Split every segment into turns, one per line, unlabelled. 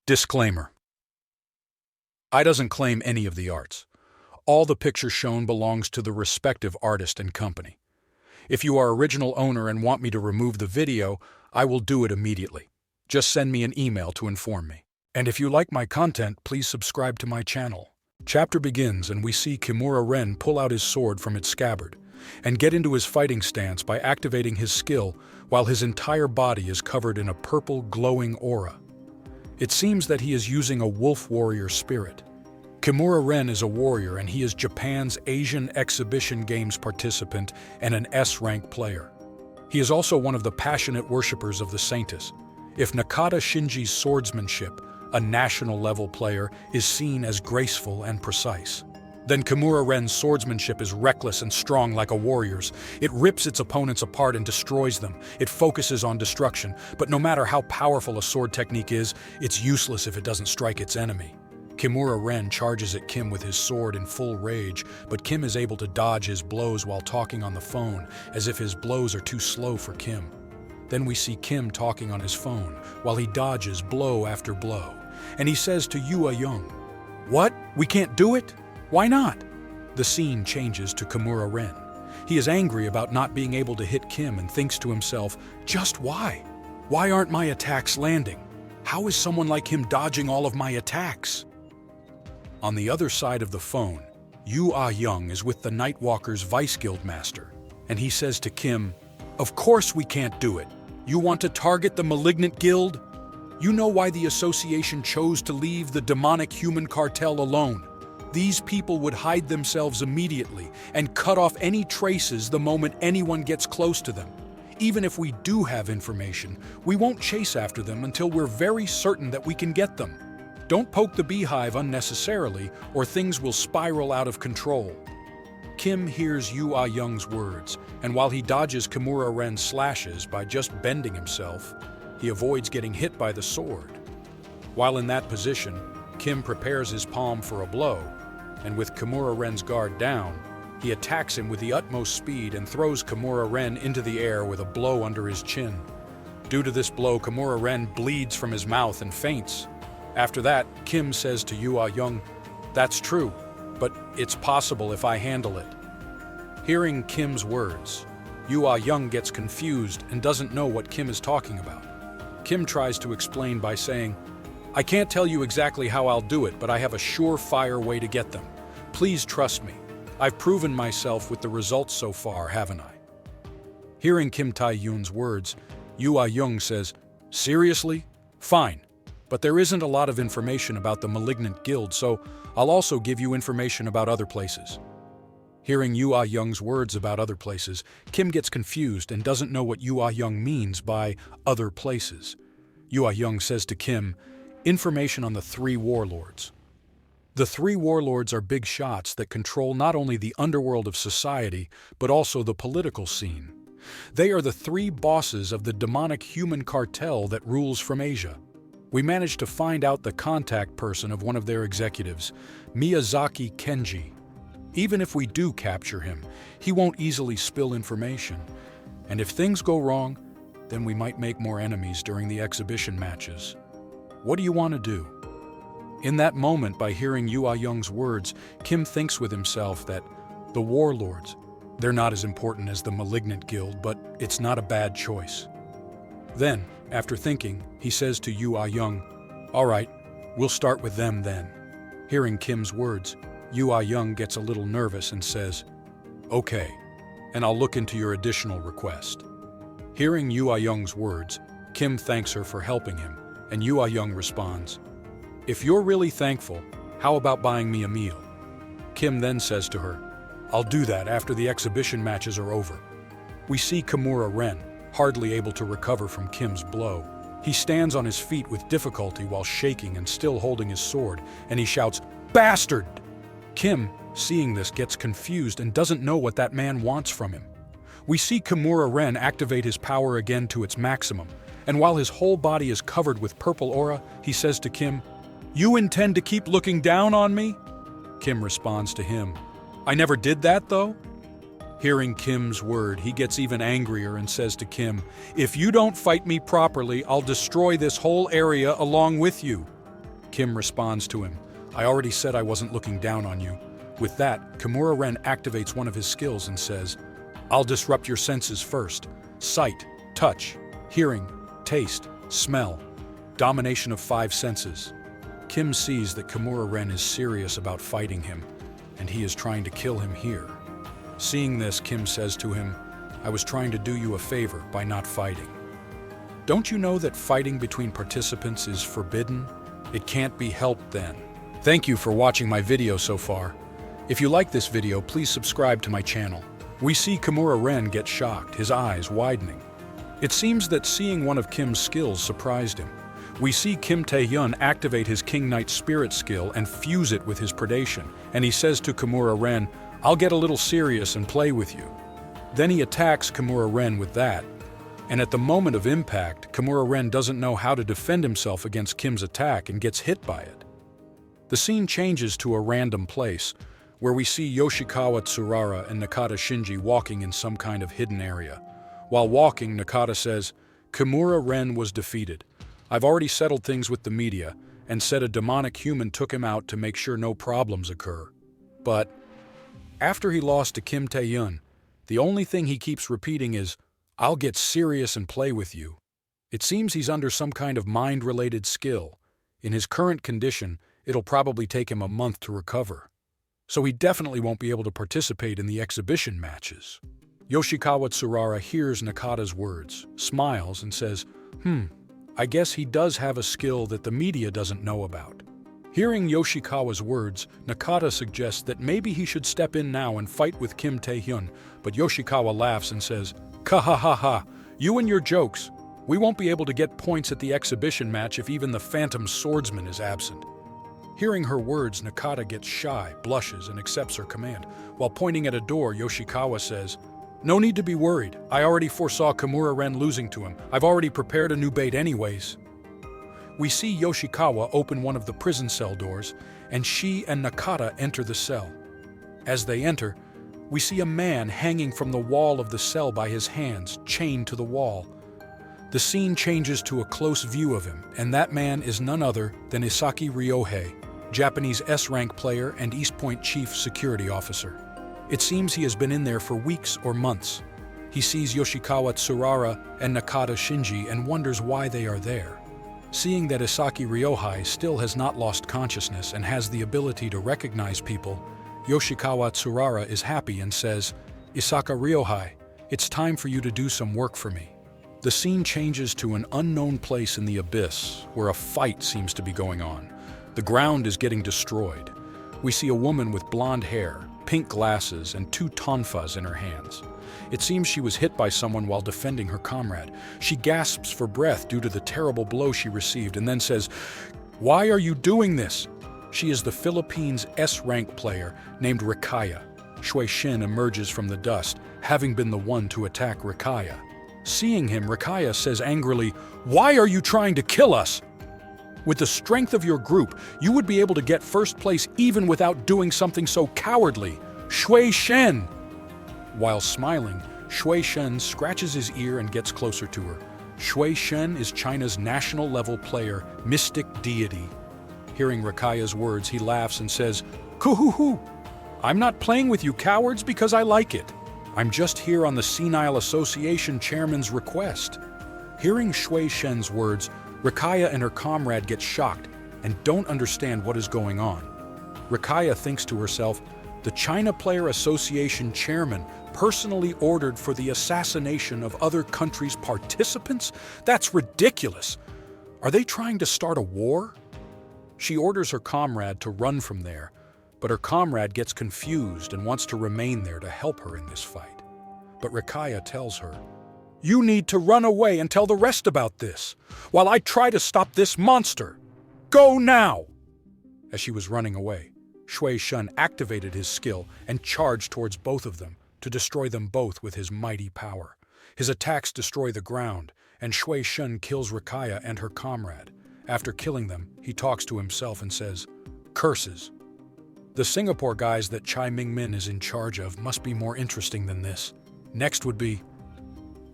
Disclaimer. I doesn't claim any of the arts. All the picture shown belongs to the respective artist and company. If you are original owner and want me to remove the video, I will do it immediately. Just send me an email to inform me. And if you like my content, please subscribe to my channel. Chapter begins and we see Kimura Ren pull out his sword from its scabbard and get into his fighting stance by activating his skill while his entire body is covered in a purple glowing aura. It seems that he is using a wolf warrior spirit. Kimura Ren is a warrior and he is Japan's Asian Exhibition Games participant and an S-rank player. He is also one of the passionate worshippers of the SAINTESS. If Nakata Shinji's swordsmanship, a national-level player, is seen as graceful and precise, then Kimura Ren's swordsmanship is reckless and strong like a warrior's. It rips its opponents apart and destroys them. It focuses on destruction, but no matter how powerful a sword technique is, it's useless if it doesn't strike its enemy. Kimura Ren charges at Kim with his sword in full rage, but Kim is able to dodge his blows while talking on the phone, as if his blows are too slow for Kim. Then we see Kim talking on his phone, while he dodges blow after blow, and he says to Yua Young, "What? We can't do it? Why not?" The scene changes to Kimura Ren. He is angry about not being able to hit Kim and thinks to himself, just why? Why aren't my attacks landing? How is someone like him dodging all of my attacks? On the other side of the phone, Yua Young is with the Nightwalker's Vice Guild Master, and he says to Kim, "Of course we can't do it. You want to target the Malignant Guild? You know why the association chose to leave the demonic human cartel alone. These people would hide themselves immediately and cut off any traces the moment anyone gets close to them. Even if we do have information, we won't chase after them until we're very certain that we can get them. Don't poke the beehive unnecessarily, or things will spiral out of control." Kim hears Yua Young's words, and while he dodges Kimura Ren's slashes by just bending himself, he avoids getting hit by the sword. While in that position, Kim prepares his palm for a blow, and with Kimura Ren's guard down, he attacks him with the utmost speed and throws Kimura Ren into the air with a blow under his chin. Due to this blow, Kimura Ren bleeds from his mouth and faints. After that, Kim says to Yua Young, "That's true, but it's possible if I handle it." Hearing Kim's words, Yua Young gets confused and doesn't know what Kim is talking about. Kim tries to explain by saying, "I can't tell you exactly how I'll do it, but I have a surefire way to get them. Please trust me. I've proven myself with the results so far, haven't I?" Hearing Kim Tae-yoon's words, Yua Young says, "Seriously? Fine. But there isn't a lot of information about the Malignant Guild, so I'll also give you information about other places." Hearing Yua Young's words about other places, Kim gets confused and doesn't know what Yua Young means by other places. Yua Young says to Kim, "Information on the three warlords." The three warlords are big shots that control not only the underworld of society, but also the political scene. They are the three bosses of the demonic human cartel that rules from Asia. We managed to find out the contact person of one of their executives, Miyazaki Kenji. Even if we do capture him, he won't easily spill information. And if things go wrong, then we might make more enemies during the exhibition matches. What do you want to do? In that moment, by hearing Yua Young's words, Kim thinks with himself that the warlords, they're not as important as the Malignant Guild, but it's not a bad choice. Then, after thinking, he says to Yua Young, "All right, we'll start with them then." Hearing Kim's words, Yua Young gets a little nervous and says, "Okay, and I'll look into your additional request." Hearing Yua Young's words, Kim thanks her for helping him, and Yua Young responds, "If you're really thankful, how about buying me a meal?" Kim then says to her, "I'll do that after the exhibition matches are over." We see Kimura Ren, hardly able to recover from Kim's blow. He stands on his feet with difficulty while shaking and still holding his sword, and he shouts, "Bastard!" Kim, seeing this, gets confused and doesn't know what that man wants from him. We see Kimura Ren activate his power again to its maximum, and while his whole body is covered with purple aura, he says to Kim, "You intend to keep looking down on me?" Kim responds to him, "I never did that, though." Hearing Kim's word, he gets even angrier and says to Kim, "If you don't fight me properly, I'll destroy this whole area along with you." Kim responds to him, "I already said I wasn't looking down on you." With that, Kimura Ren activates one of his skills and says, "I'll disrupt your senses first. Sight, touch, hearing, taste, smell. Domination of 5 senses." Kim sees that Kimura Ren is serious about fighting him, and he is trying to kill him here. Seeing this, Kim says to him, "I was trying to do you a favor by not fighting. Don't you know that fighting between participants is forbidden? It can't be helped then." Thank you for watching my video so far. If you like this video, please subscribe to my channel. We see Kimura Ren get shocked, his eyes widening. It seems that seeing one of Kim's skills surprised him. We see Kim Tae-hyun activate his King Knight Spirit skill and fuse it with his predation, and he says to Kimura Ren, "I'll get a little serious and play with you." Then he attacks Kimura Ren with that, and at the moment of impact, Kimura Ren doesn't know how to defend himself against Kim's attack and gets hit by it. The scene changes to a random place, where we see Yoshikawa Tsurara and Nakata Shinji walking in some kind of hidden area. While walking, Nakata says, "Kimura Ren was defeated. I've already settled things with the media and said a demonic human took him out to make sure no problems occur." But after he lost to Kim Tae-hyun, the only thing he keeps repeating is, "I'll get serious and play with you." It seems he's under some kind of mind-related skill. In his current condition, it'll probably take him a month to recover. So he definitely won't be able to participate in the exhibition matches. Yoshikawa Tsurara hears Nakata's words, smiles, and says, I guess he does have a skill that the media doesn't know about." Hearing Yoshikawa's words, Nakata suggests that maybe he should step in now and fight with Kim Tae-hyun, but Yoshikawa laughs and says, "Ka-ha-ha-ha, you and your jokes. We won't be able to get points at the exhibition match if even the Phantom Swordsman is absent." Hearing her words, Nakata gets shy, blushes, and accepts her command. While pointing at a door, Yoshikawa says, "No need to be worried. I already foresaw Kimura Ren losing to him. I've already prepared a new bait anyways." We see Yoshikawa open one of the prison cell doors, and she and Nakata enter the cell. As they enter, we see a man hanging from the wall of the cell by his hands, chained to the wall. The scene changes to a close view of him, and that man is none other than Isaki Ryohei, Japanese S-rank player and East Point chief security officer. It seems he has been in there for weeks or months. He sees Yoshikawa Tsurara and Nakata Shinji and wonders why they are there. Seeing that Isaki Ryohei still has not lost consciousness and has the ability to recognize people, Yoshikawa Tsurara is happy and says, "Isaka Ryohei, it's time for you to do some work for me." The scene changes to an unknown place in the abyss where a fight seems to be going on. The ground is getting destroyed. We see a woman with blonde hair, pink glasses, and 2 tonfas in her hands. It seems she was hit by someone while defending her comrade. She gasps for breath due to the terrible blow she received and then says, "Why are you doing this?" She is the Philippines S-rank player named Rikaya. Shui Shin emerges from the dust, having been the one to attack Rikaya. Seeing him, Rikaya says angrily, "Why are you trying to kill us? With the strength of your group, you would be able to get first place even without doing something so cowardly. Shui Shen!" While smiling, Shui Shen scratches his ear and gets closer to her. Shui Shen is China's national-level player, Mystic Deity. Hearing Rikaya's words, he laughs and says, "Kuhuhu! I'm not playing with you cowards because I like it. I'm just here on the Senile Association chairman's request." Hearing Shui Shen's words, Rikaya and her comrade get shocked and don't understand what is going on. Rikaya thinks to herself, the China Player Association chairman personally ordered for the assassination of other countries' participants? That's ridiculous. Are they trying to start a war? She orders her comrade to run from there, but her comrade gets confused and wants to remain there to help her in this fight. But Rikaya tells her, "You need to run away and tell the rest about this, while I try to stop this monster. Go now!" As she was running away, Shui Shun activated his skill and charged towards both of them to destroy them both with his mighty power. His attacks destroy the ground, and Shui Shun kills Rikaya and her comrade. After killing them, he talks to himself and says, "Curses. The Singapore guys that Chai Ming-min is in charge of must be more interesting than this." Next would be,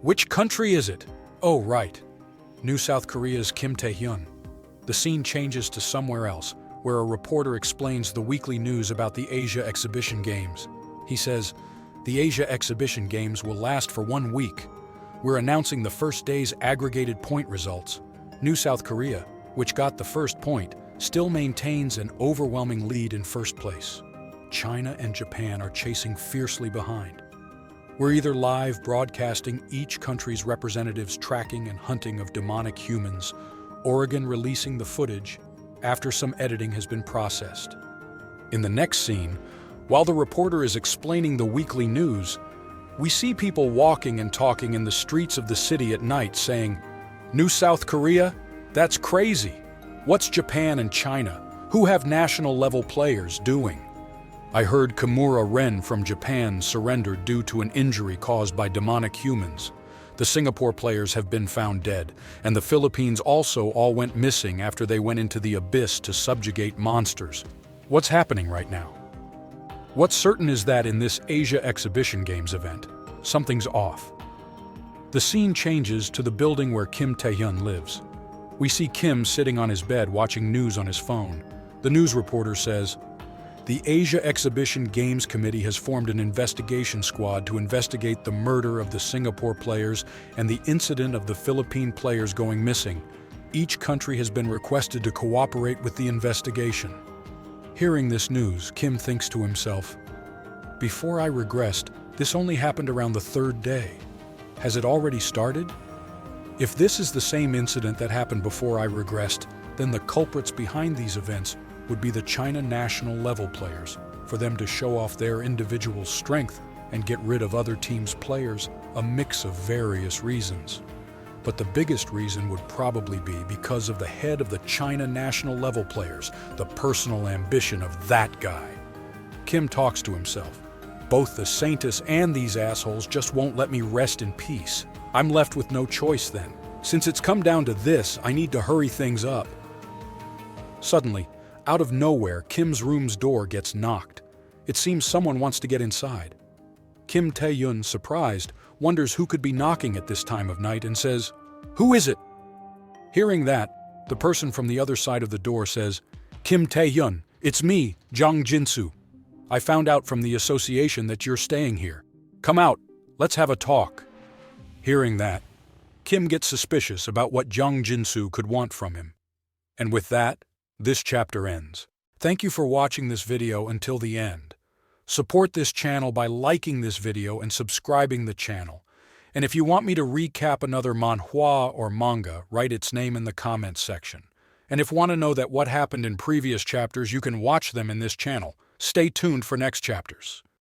which country is it? Oh, right. New South Korea's Kim Tae-hyun. The scene changes to somewhere else, where a reporter explains the weekly news about the Asia Exhibition Games. He says, "The Asia Exhibition Games will last for 1 week. We're announcing the first day's aggregated point results. New South Korea, which got the first point, still maintains an overwhelming lead in first place. China and Japan are chasing fiercely behind. We're either live broadcasting each country's representatives tracking and hunting of demonic humans, Oregon releasing the footage after some editing has been processed." In the next scene, while the reporter is explaining the weekly news, we see people walking and talking in the streets of the city at night saying, "New South Korea? That's crazy. What's Japan and China, who have national-level players, doing? I heard Kimura Ren from Japan surrendered due to an injury caused by demonic humans. The Singapore players have been found dead, and the Philippines also all went missing after they went into the abyss to subjugate monsters. What's happening right now?" What's certain is that in this Asia Exhibition Games event, something's off. The scene changes to the building where Kim Tae-hyun lives. We see Kim sitting on his bed watching news on his phone. The news reporter says, "The Asia Exhibition Games Committee has formed an investigation squad to investigate the murder of the Singapore players and the incident of the Philippine players going missing. Each country has been requested to cooperate with the investigation." Hearing this news, Kim thinks to himself, "Before I regressed, this only happened around the 3rd day. Has it already started? If this is the same incident that happened before I regressed, then the culprits behind these events would be the China national level players, for them to show off their individual strength and get rid of other teams' players, a mix of various reasons. But the biggest reason would probably be because of the head of the China national level players, the personal ambition of that guy." Kim talks to himself. "Both the SAINTESS and these assholes just won't let me rest in peace. I'm left with no choice then. Since it's come down to this, I need to hurry things up." Suddenly, out of nowhere, Kim's room's door gets knocked. It seems someone wants to get inside. Kim Tae-hyun, surprised, wonders who could be knocking at this time of night and says, "Who is it?" Hearing that, the person from the other side of the door says, "Kim Tae-hyun, it's me, Jang Jinsu. I found out from the association that you're staying here. Come out, let's have a talk." Hearing that, Kim gets suspicious about what Jang Jinsu could want from him. And with that, this chapter ends. Thank you for watching this video until the end. Support this channel by liking this video and subscribing the channel. And if you want me to recap another manhwa or manga, write its name in the comments section. And if you want to know that what happened in previous chapters, you can watch them in this channel. Stay tuned for next chapters.